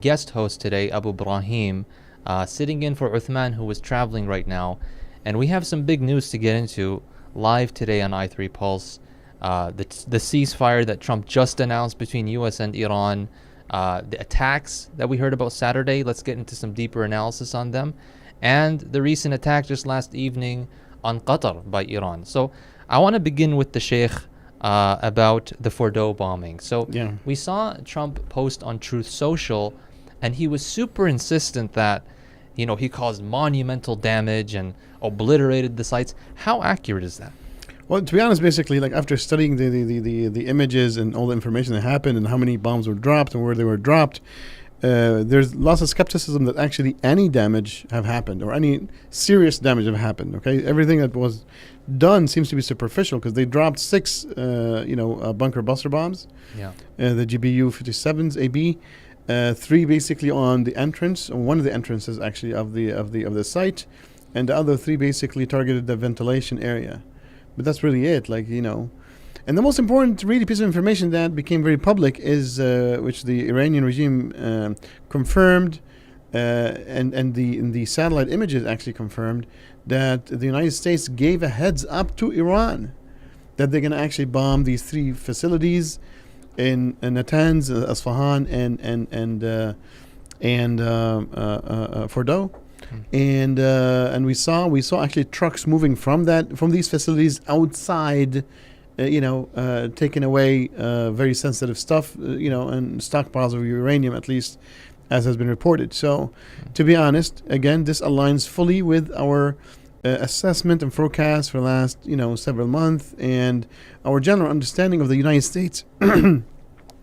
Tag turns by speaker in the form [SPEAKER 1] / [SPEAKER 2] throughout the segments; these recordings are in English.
[SPEAKER 1] guest host today, Abu Ibrahim, sitting in for Uthman, who was traveling right now. And we have some big news to get into live today on i3 Pulse. The ceasefire that Trump just announced between U.S. and Iran, the attacks that we heard about Saturday. Let's get into some deeper analysis on them. And the recent attack just last evening on Qatar by Iran. So I want to begin with the Sheikh about the Fordow bombing. So we saw Trump post on Truth Social, and he was super insistent that, he caused monumental damage and obliterated the sites. How accurate is that?
[SPEAKER 2] Well, to be honest, basically, like after studying the images and all the information that happened and how many bombs were dropped and where they were dropped, there's lots of skepticism that actually any damage have happened or any serious damage have happened. Okay, everything that was done seems to be superficial because they dropped 6, bunker buster bombs. The GBU 57s AB, 3 basically on the entrance, on one of the entrances actually of the site, and the other 3 basically targeted the ventilation area. But that's really it, And the most important really piece of information that became very public is, which the Iranian regime confirmed, and the satellite images actually confirmed, that the United States gave a heads up to Iran that they're going to actually bomb these 3 facilities in Natanz, Isfahan, and Fordow. And we saw actually trucks moving from these facilities outside, taking away very sensitive stuff, and stockpiles of uranium, at least as has been reported. So, to be honest, again, this aligns fully with our assessment and forecast for the last, several months, and our general understanding of the United States, the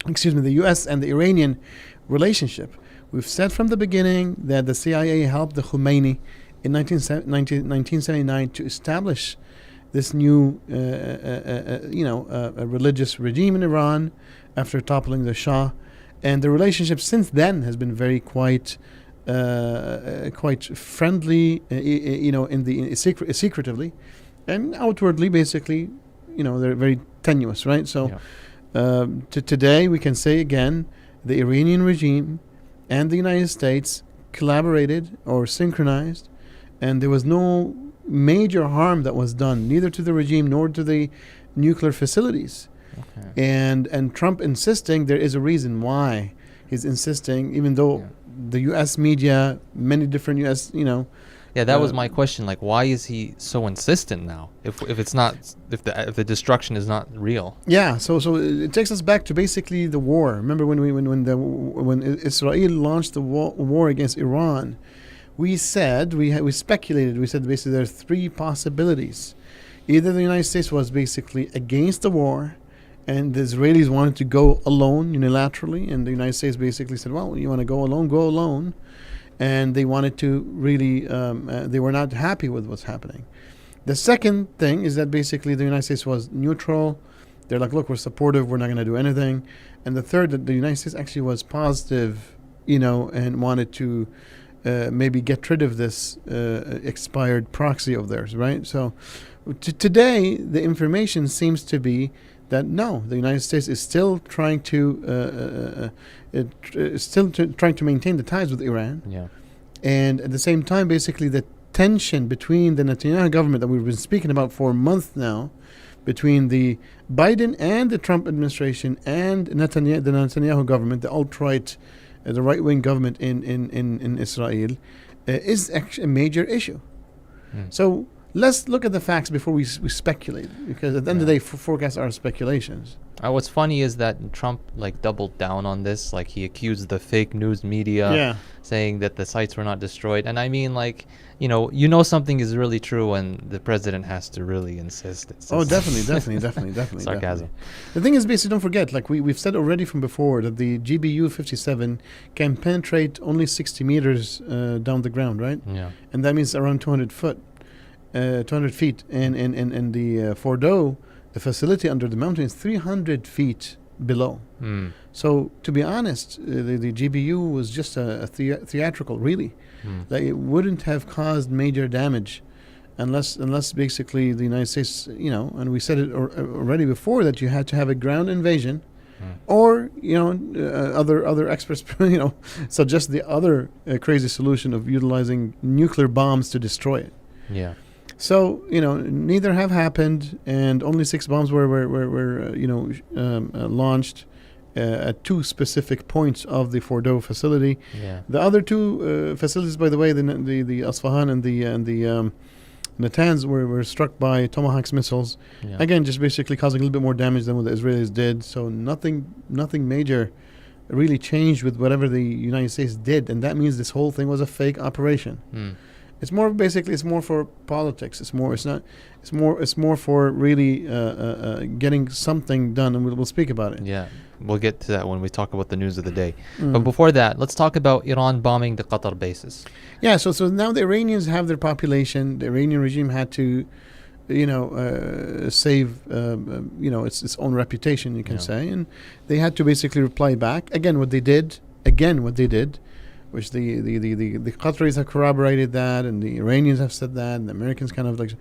[SPEAKER 2] U.S. and the Iranian relationship. We've said from the beginning that the CIA helped the Khomeini in 1979 to establish this new, a religious regime in Iran after toppling the Shah, and the relationship since then has been very quite friendly, secretively, and outwardly, basically, they're very tenuous, right? So, today we can say again, the Iranian regime and the United States collaborated or synchronized, and there was no major harm that was done, neither to the regime nor to the nuclear facilities. Okay. And Trump insisting, there is a reason why he's insisting, even though the U.S. media, many different U.S.,
[SPEAKER 1] that was my question. Like, why is he so insistent now? If the destruction is not real?
[SPEAKER 2] Yeah. So it takes us back to basically the war. Remember when Israel launched the war against Iran, we speculated. We said basically there are 3 possibilities. Either the United States was basically against the war, and the Israelis wanted to go alone unilaterally, and the United States basically said, "Well, you want to go alone, go alone." And they wanted to really, they were not happy with what's happening. The second thing is that basically the United States was neutral. They're like, look, we're supportive, we're not going to do anything. And the third, that the United States actually was positive, and wanted to maybe get rid of this expired proxy of theirs, right? So today, the information seems to be that no, the United States is still trying to maintain the ties with Iran, and at the same time, basically, the tension between the Netanyahu government that we've been speaking about for months now, between the Biden and the Trump administration and the Netanyahu government, the alt-right, the right-wing government in Israel, is actually a major issue. So let's look at the facts before we speculate, because at the end of the day, forecasts are speculations.
[SPEAKER 1] What's funny is that Trump doubled down on this. He accused the fake news media, saying that the sites were not destroyed. And I mean, something is really true when the president has to really insist.
[SPEAKER 2] Definitely.
[SPEAKER 1] Sarcasm.
[SPEAKER 2] The thing is, basically, don't forget, we've said already from before, that the GBU 57 can penetrate only 60 meters down the ground, right?
[SPEAKER 1] Yeah.
[SPEAKER 2] And that means around 200 feet. And the Fordow, the facility under the mountain, is 300 feet below. So, to be honest, the GBU was just a theatrical, really. It wouldn't have caused major damage unless basically the United States, and we said it already before, that you had to have a ground invasion or other experts suggest the other crazy solution of utilizing nuclear bombs to destroy it.
[SPEAKER 1] Yeah.
[SPEAKER 2] So neither have happened, and only 6 bombs were launched at 2 specific points of the Fordo facility.
[SPEAKER 1] Yeah.
[SPEAKER 2] The other 2 facilities, by the way, the Asfahan and the Natanz were struck by Tomahawk missiles.
[SPEAKER 1] Yeah.
[SPEAKER 2] Again, just basically causing a little bit more damage than what the Israelis did. So nothing major really changed with whatever the United States did, and that means this whole thing was a fake operation. It's more for politics. It's more for really getting something done, and we'll speak about it.
[SPEAKER 1] Yeah, we'll get to that when we talk about the news of the day. But before that, let's talk about Iran bombing the Qatar bases.
[SPEAKER 2] Yeah, so now the Iranians have their population. The Iranian regime had to, save, its own reputation, you can say, and they had to basically reply back. Again, what they did, which the Qataris have corroborated that, and the Iranians have said that, and the Americans kind of like,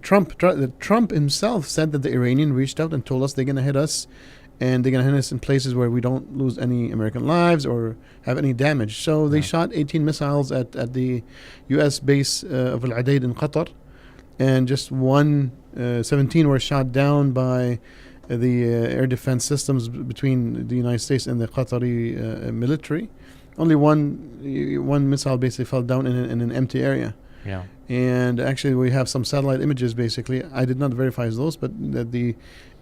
[SPEAKER 2] Trump himself said that the Iranian reached out and told us they're going to hit us, and they're going to hit us in places where we don't lose any American lives or have any damage. So they shot 18 missiles at the U.S. base of Al Udeid in Qatar, and just 17 were shot down by the air defense systems between the United States and the Qatari military. Only one missile basically fell down in an empty area.
[SPEAKER 1] Yeah.
[SPEAKER 2] And actually, we have some satellite images. Basically, I did not verify those, but that the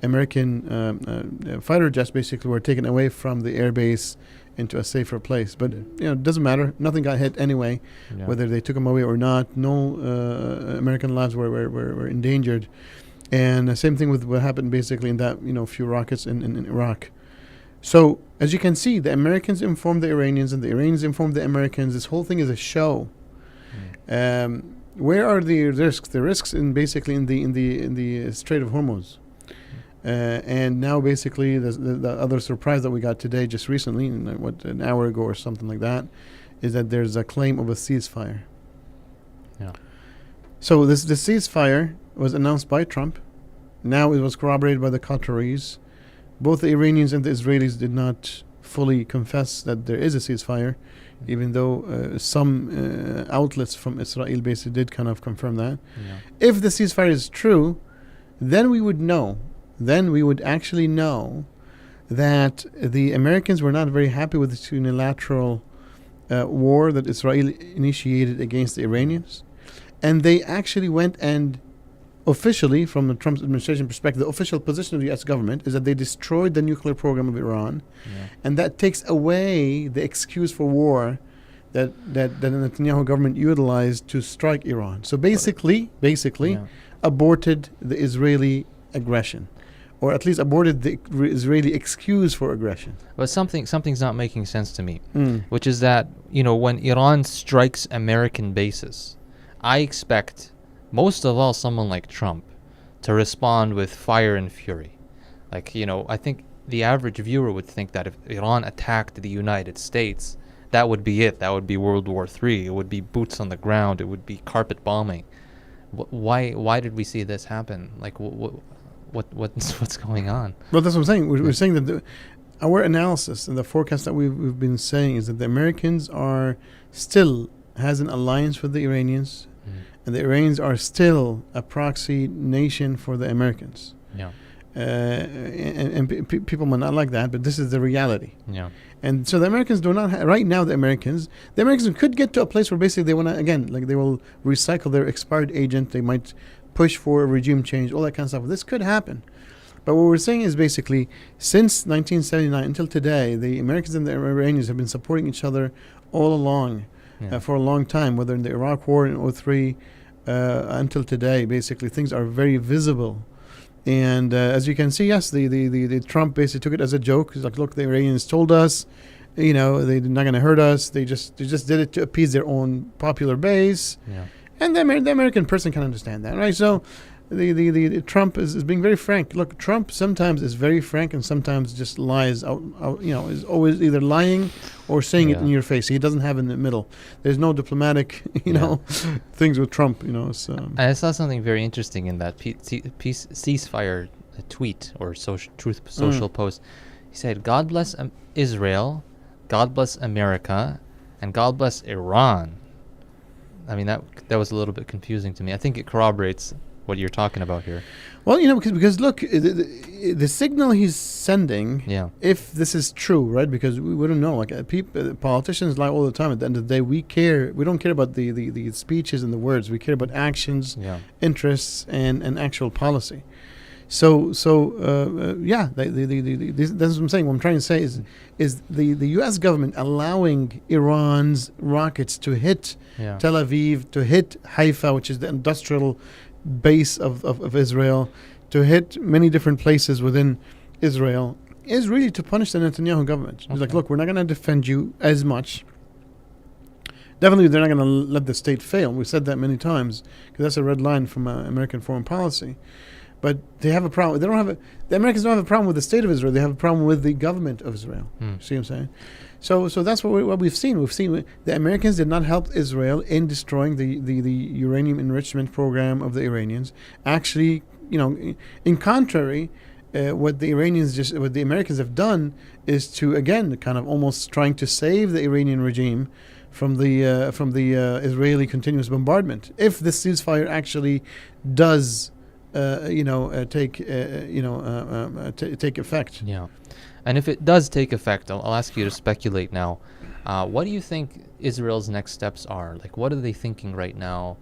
[SPEAKER 2] American fighter jets basically were taken away from the airbase into a safer place. But it doesn't matter. Nothing got hit anyway, whether they took them away or not. No American lives were endangered. And the same thing with what happened basically in that few rockets in Iraq. So as you can see, the Americans informed the Iranians, and the Iranians informed the Americans. This whole thing is a show. Where are the risks? The risks in the Strait of Hormuz, and now basically the other surprise that we got today, just recently, an hour ago or something like that, is that there's a claim of a ceasefire.
[SPEAKER 1] Yeah.
[SPEAKER 2] So the ceasefire was announced by Trump. Now it was corroborated by the Qataris. Both the Iranians and the Israelis did not fully confess that there is a ceasefire, even though some outlets from Israel basically did kind of confirm that.
[SPEAKER 1] Yeah.
[SPEAKER 2] If the ceasefire is true, then we would know. Then we would actually know that the Americans were not very happy with this unilateral war that Israel initiated against the Iranians. And they actually went and officially, from the Trump administration perspective, the official position of the U.S. government is that they destroyed the nuclear program of Iran, and that takes away the excuse for war that the Netanyahu government utilized to strike Iran. So basically, aborted the Israeli aggression, or at least aborted the Israeli excuse for aggression.
[SPEAKER 1] But something's not making sense to me, which is that when Iran strikes American bases, I expect most of all someone like Trump to respond with fire and fury. I think the average viewer would think that if Iran attacked the United States, that would be it. That would be World War III. It would be boots on the ground. It would be carpet bombing. Why did we see this happen? What's going on?
[SPEAKER 2] Well, that's what I'm saying. We're saying that our analysis and the forecast that we've been saying is that the Americans has an alliance with the Iranians. And the Iranians are still a proxy nation for the Americans.
[SPEAKER 1] Yeah.
[SPEAKER 2] And people might not like that, but this is the reality.
[SPEAKER 1] Yeah.
[SPEAKER 2] And so the Americans do not right now. The Americans could get to a place where basically they want to they will recycle their expired agent. They might push for a regime change, all that kind of stuff. This could happen. But what we're saying is basically since 1979 until today, the Americans and the Iranians have been supporting each other all along. For a long time, whether in the Iraq War in 2003 until today, basically things are very visible. And as you can see, yes, the Trump basically took it as a joke. He's like, look, the Iranians told us, they're not going to hurt us. They just did it to appease their own popular base.
[SPEAKER 1] Yeah.
[SPEAKER 2] And the American person can understand that, right? So the Trump is being very frank. Look, Trump sometimes is very frank and sometimes just lies out is always either lying or saying it in your face. He doesn't have in the middle. There's no diplomatic, things with Trump, so.
[SPEAKER 1] I saw something very interesting in that ceasefire tweet or social post. He said, "God bless Israel, God bless America, and God bless Iran." I mean, that was a little bit confusing to me. I think it corroborates what you're talking about here.
[SPEAKER 2] Well, because look, the signal he's sending,
[SPEAKER 1] Yeah.
[SPEAKER 2] if this is true, right? Because we don't know. Like politicians lie all the time. At the end of the day, we don't care about the speeches and the words. We care about actions,
[SPEAKER 1] Yeah.
[SPEAKER 2] interests, and actual policy. So yeah, that's what I'm saying. What I'm trying to say is the U.S. government allowing Iran's rockets to hit
[SPEAKER 1] Yeah.
[SPEAKER 2] Tel Aviv, to hit Haifa, which is the industrial base of Israel, to hit many different places within Israel, is really to punish the Netanyahu government. It's like,
[SPEAKER 1] Okay.
[SPEAKER 2] look, we're not going to defend you as much. Definitely, they're not going to let the state fail. We've said that many times because that's a red line from American foreign policy. But they have a problem. The Americans don't have a problem with the state of Israel. They have a problem with the government of Israel. See what I'm saying? So that's what we've seen. We've seen the Americans did not help Israel in destroying the uranium enrichment program of the Iranians. Actually, in contrary, what the Americans have done is to, again, kind of almost trying to save the Iranian regime from the Israeli continuous bombardment. If the ceasefire actually does take effect.
[SPEAKER 1] Yeah. And if it does take effect, I'll ask you to speculate now. What do you think Israel's next steps are? Like, what are they thinking right now?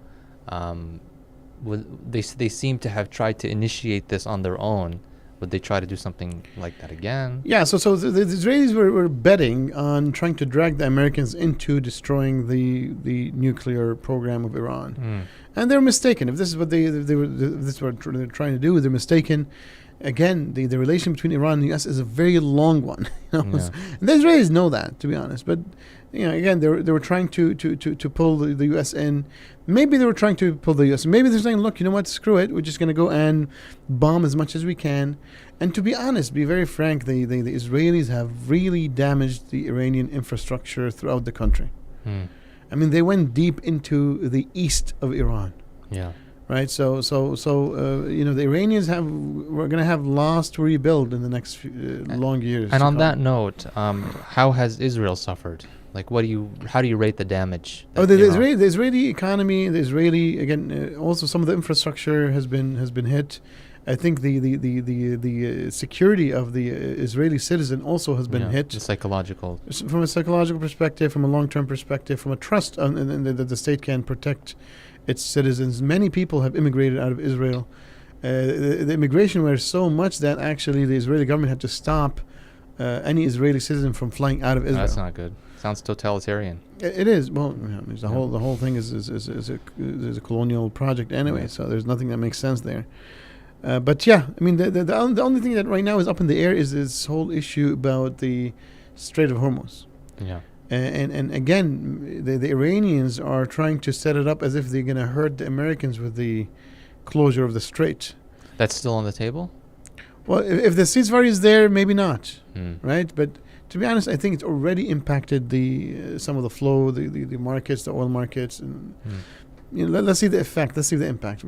[SPEAKER 1] They seem to have tried to initiate this on their own. Would they try to do something like that again?
[SPEAKER 2] Yeah, so the Israelis were betting on trying to drag the Americans into destroying the nuclear program of Iran. And they're mistaken. If this is what they're trying to do, they're mistaken. Again, the relation between Iran and the U.S. is a very long one.
[SPEAKER 1] Yeah.
[SPEAKER 2] And the Israelis know that, to be honest. But again, they were trying to pull the U.S. in. Maybe they were trying to pull the U.S. Maybe they're saying, look, you know what, screw it. We're just going to go and bomb as much as we can. And to be honest, be very frank, the Israelis have really damaged the Iranian infrastructure throughout the country. I mean, they went deep into the east of Iran.
[SPEAKER 1] Yeah.
[SPEAKER 2] Right, so the Iranians we're going to have lots to rebuild in the next few, long years.
[SPEAKER 1] And on that note, how has Israel suffered? Like, how do you rate the damage?
[SPEAKER 2] The Israeli economy, also some of the infrastructure has been hit. I think the security of the Israeli citizen also has been hit. From a psychological perspective, from a long-term perspective, from a trust that the state can protect its citizens. Many people have immigrated out of Israel. The immigration was so much that actually the Israeli government had to stop any Israeli citizen from flying out of Israel.
[SPEAKER 1] That's not good. Sounds totalitarian.
[SPEAKER 2] It is. Well, the whole thing is a colonial project anyway. So there's nothing that makes sense there. But yeah, I mean, the only thing that right now is up in the air is this whole issue about the Strait of Hormuz.
[SPEAKER 1] Yeah.
[SPEAKER 2] And again, the Iranians are trying to set it up as if they're going to hurt the Americans with the closure of the strait.
[SPEAKER 1] That's still on the table?
[SPEAKER 2] Well, if the ceasefire is there, maybe not, right? But to be honest, I think it's already impacted some of the flow, the markets, the oil markets, and let's see the effect. Let's see the impact.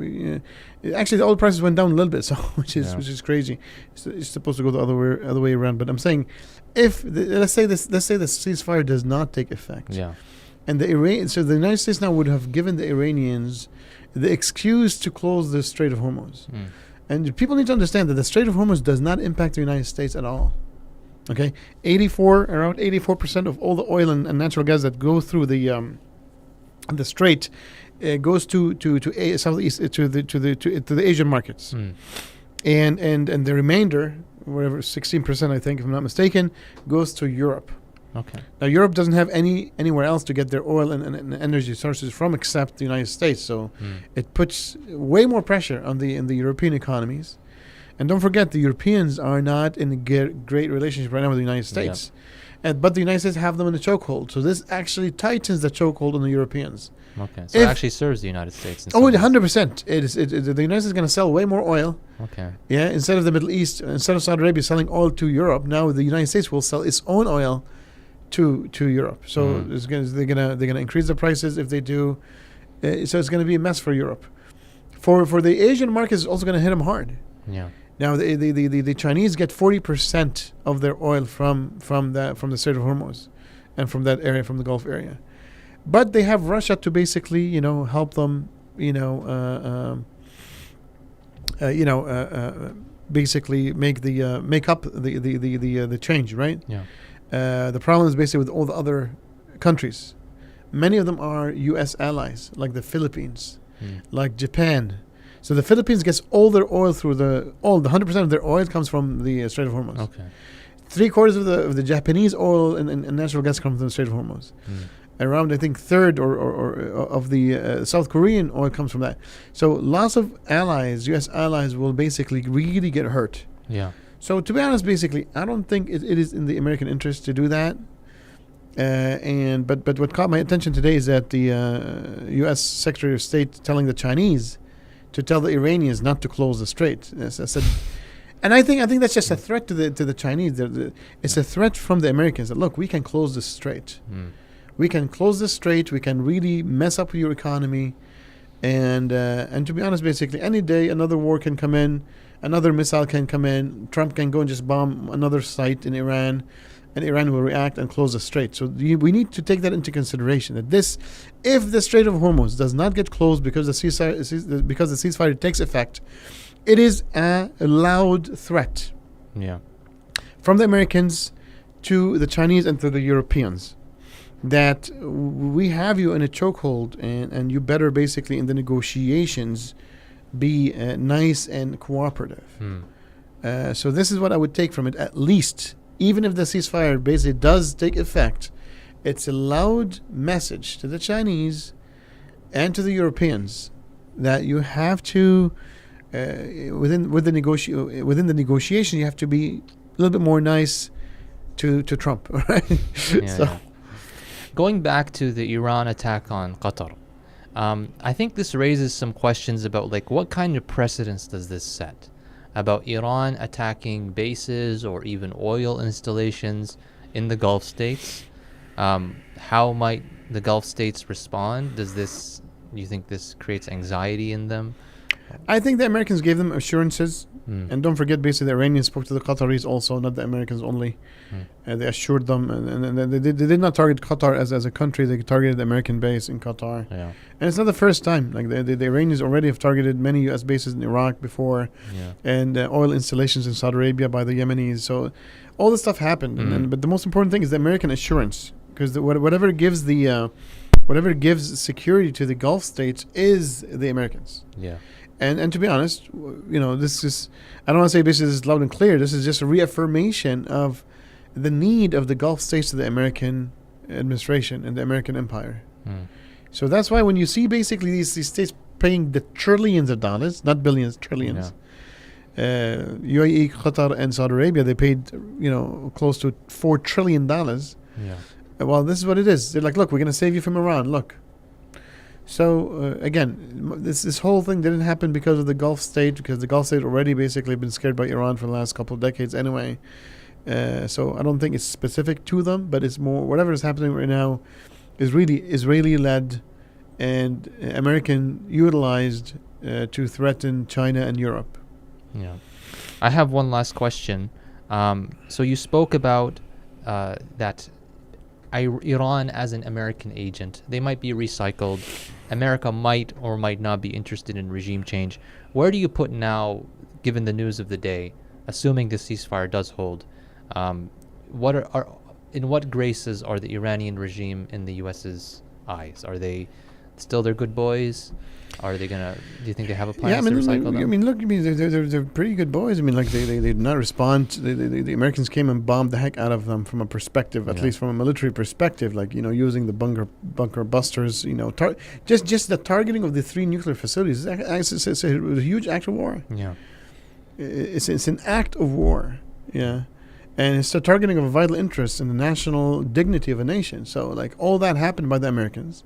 [SPEAKER 2] Actually, the oil prices went down a little bit, so which is crazy. It's supposed to go the other way around. But I'm saying, let's say the ceasefire does not take effect, and the United States now would have given the Iranians the excuse to close the Strait of Hormuz. And people need to understand that the Strait of Hormuz does not impact the United States at all. Okay, around 84% of all the oil and natural gas that go through the strait goes to Southeast to the Asian markets, and the remainder, whatever 16%, I think, if I'm not mistaken, goes to Europe.
[SPEAKER 1] Okay.
[SPEAKER 2] Now Europe doesn't have anywhere else to get their oil and energy sources from except the United States, so it puts way more pressure on the European economies. And don't forget, the Europeans are not in a great relationship right now with the United States, but the United States have them in a chokehold. So this actually tightens the chokehold on the Europeans.
[SPEAKER 1] Okay, so it actually serves the United States.
[SPEAKER 2] 100%. The United States is going to sell way more oil.
[SPEAKER 1] Okay.
[SPEAKER 2] Yeah, instead of the Middle East, instead of Saudi Arabia selling oil to Europe, now the United States will sell its own oil to Europe. So they're gonna increase the prices if they do. So it's going to be a mess for Europe. For the Asian markets, it's also going to hit them hard.
[SPEAKER 1] Yeah.
[SPEAKER 2] Now the Chinese get 40% of their oil from the Strait of Hormuz, and from that area, from the Gulf area. But they have Russia to basically, help them, basically make up the change, right?
[SPEAKER 1] Yeah.
[SPEAKER 2] The problem is basically with all the other countries. Many of them are U.S. allies, like the Philippines, like Japan. So the Philippines gets all their oil through the 100% of their oil comes from the Strait of Hormuz.
[SPEAKER 1] Okay.
[SPEAKER 2] 3/4 of the Japanese oil and natural gas comes from the Strait of Hormuz. Around, I think, third or of the South Korean oil comes from that. So lots of allies, U.S. allies, will basically really get hurt.
[SPEAKER 1] Yeah.
[SPEAKER 2] So to be honest, basically, I don't think it is in the American interest to do that. But what caught my attention today is that the U.S. Secretary of State telling the Chinese to tell the Iranians not to close the strait. Yes, I said, and I think that's just a threat to the Chinese. It's a threat from the Americans that, look, we can close the strait. We can close the strait. We can really mess up your economy, and to be honest, basically, any day another war can come in, another missile can come in. Trump can go and just bomb another site in Iran, and Iran will react and close the strait. So we need to take that into consideration. That if the Strait of Hormuz does not get closed because the ceasefire takes effect, it is a loud threat.
[SPEAKER 1] Yeah.
[SPEAKER 2] From the Americans to the Chinese and to the Europeans, that we have you in a chokehold, and you better basically in the negotiations be nice and cooperative. So this is what I would take from it, at least. Even if the ceasefire basically does take effect, it's a loud message to the Chinese and to the Europeans that you have to, within the negotiation, you have to be a little bit more nice to Trump. Right?
[SPEAKER 1] Yeah. Going back to the Iran attack on Qatar, I think this raises some questions about what kind of precedence does this set? About Iran attacking bases or even oil installations in the Gulf states. How might the Gulf states respond? Do you think this creates anxiety in them?
[SPEAKER 2] I think the Americans gave them assurances. And don't forget, basically, the Iranians spoke to the Qataris also, not the Americans only. They assured them, and they did not target Qatar as a country. They targeted the American base in Qatar.
[SPEAKER 1] Yeah.
[SPEAKER 2] And it's not the first time. Like the Iranians already have targeted many U.S. bases in Iraq before, and oil installations in Saudi Arabia by the Yemenis. So all this stuff happened. But the most important thing is the American assurance, because whatever gives security to the Gulf states is the Americans.
[SPEAKER 1] Yeah.
[SPEAKER 2] And to be honest, this is, I don't want to say basically this is loud and clear. This is just a reaffirmation of the need of the Gulf states to the American administration and the American empire. So that's why when you see basically these states paying the trillions of dollars, not billions, trillions. UAE, Qatar, and Saudi Arabia, they paid close to $4 trillion.
[SPEAKER 1] Yeah.
[SPEAKER 2] Well, this is what it is. They're like, look, we're going to save you from Iran. Look. So again, this whole thing didn't happen because of the Gulf state, because the Gulf state already basically been scared by Iran for the last couple of decades anyway. So I don't think it's specific to them, but it's more whatever is happening right now is really Israeli-led and American utilized to threaten China and Europe.
[SPEAKER 1] Yeah. I have one last question. So you spoke about that Iran as an American agent. They might be recycled. America might or might not be interested in regime change. Where do you put now, given the news of the day, assuming the ceasefire does hold, in what graces are the Iranian regime in the U.S.'s eyes? Are they still their good boys? Are they do you think they have a plan to recycle them?
[SPEAKER 2] They're pretty good boys. They did not respond. The Americans came and bombed the heck out of them from a perspective, at least from a military perspective, using the bunker busters, just the targeting of the 3 nuclear facilities. It's a huge act of war.
[SPEAKER 1] Yeah.
[SPEAKER 2] It's an act of war. Yeah. And it's the targeting of a vital interest in the national dignity of a nation. So, all that happened by the Americans.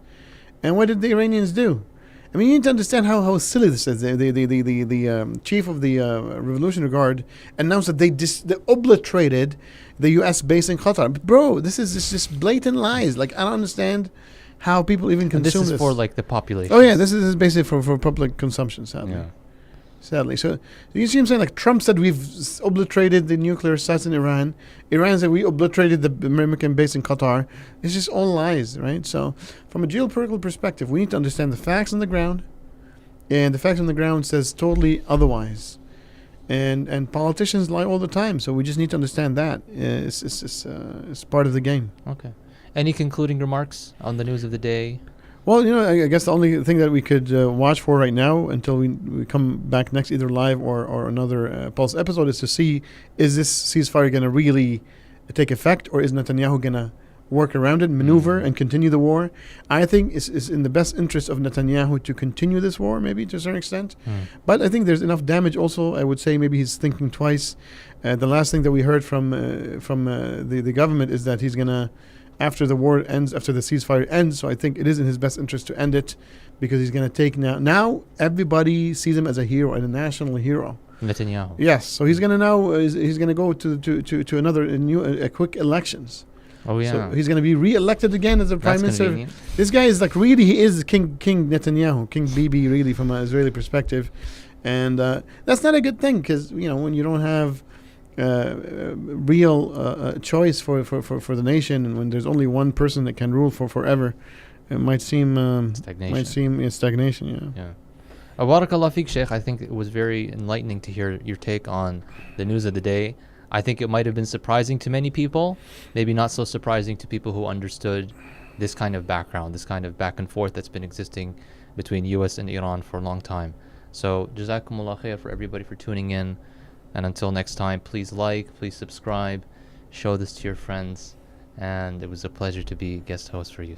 [SPEAKER 2] And what did the Iranians do? You need to understand how silly this is. The chief of the Revolutionary Guard announced that they obliterated the U.S. base in Qatar. Bro, this is just blatant lies. I don't understand how people even consume this.
[SPEAKER 1] This is for the population.
[SPEAKER 2] Oh yeah, this is basically for public consumption, sadly.
[SPEAKER 1] Yeah.
[SPEAKER 2] Sadly. So you see what I'm saying? Like Trump said we've obliterated the nuclear sites in Iran. Iran said we obliterated the American base in Qatar. It's just all lies, right? So from a geopolitical perspective, we need to understand the facts on the ground. And the facts on the ground says totally otherwise. And politicians lie all the time. So we just need to understand that. It's part of the game.
[SPEAKER 1] Okay. Any concluding remarks on the news of the day?
[SPEAKER 2] Well, I guess the only thing that we could watch for right now until we come back next, either live or another Pulse episode, is to see, is this ceasefire going to really take effect, or is Netanyahu going to work around it, maneuver, and continue the war? I think it's in the best interest of Netanyahu to continue this war, maybe to a certain extent. But I think there's enough damage also. I would say maybe he's thinking twice. The last thing that we heard from the government is that he's going to, after the war ends, after the ceasefire ends, so I think it is in his best interest to end it, because he's going to take now everybody sees him as a hero and a national hero.
[SPEAKER 1] Netanyahu.
[SPEAKER 2] Yes, so he's going to now he's going to go to another quick elections.
[SPEAKER 1] Oh yeah.
[SPEAKER 2] So he's going to be re-elected again as a prime minister.
[SPEAKER 1] Convenient.
[SPEAKER 2] This guy is like, really, he is King Netanyahu, King Bibi, really, from an Israeli perspective, and that's not a good thing, because when you don't have real choice for the nation, and when there's only one person that can rule for forever, it might seem stagnation.
[SPEAKER 1] Yeah. Barakallah feek, Sheikh. I think it was very enlightening to hear your take on the news of the day. I think it might have been surprising to many people, maybe not so surprising to people who understood this kind of background, this kind of back and forth that's been existing between US and Iran for a long time. So Jazakumullah khair for everybody for tuning in. And until next time, please please subscribe, show this to your friends, and it was a pleasure to be guest host for you.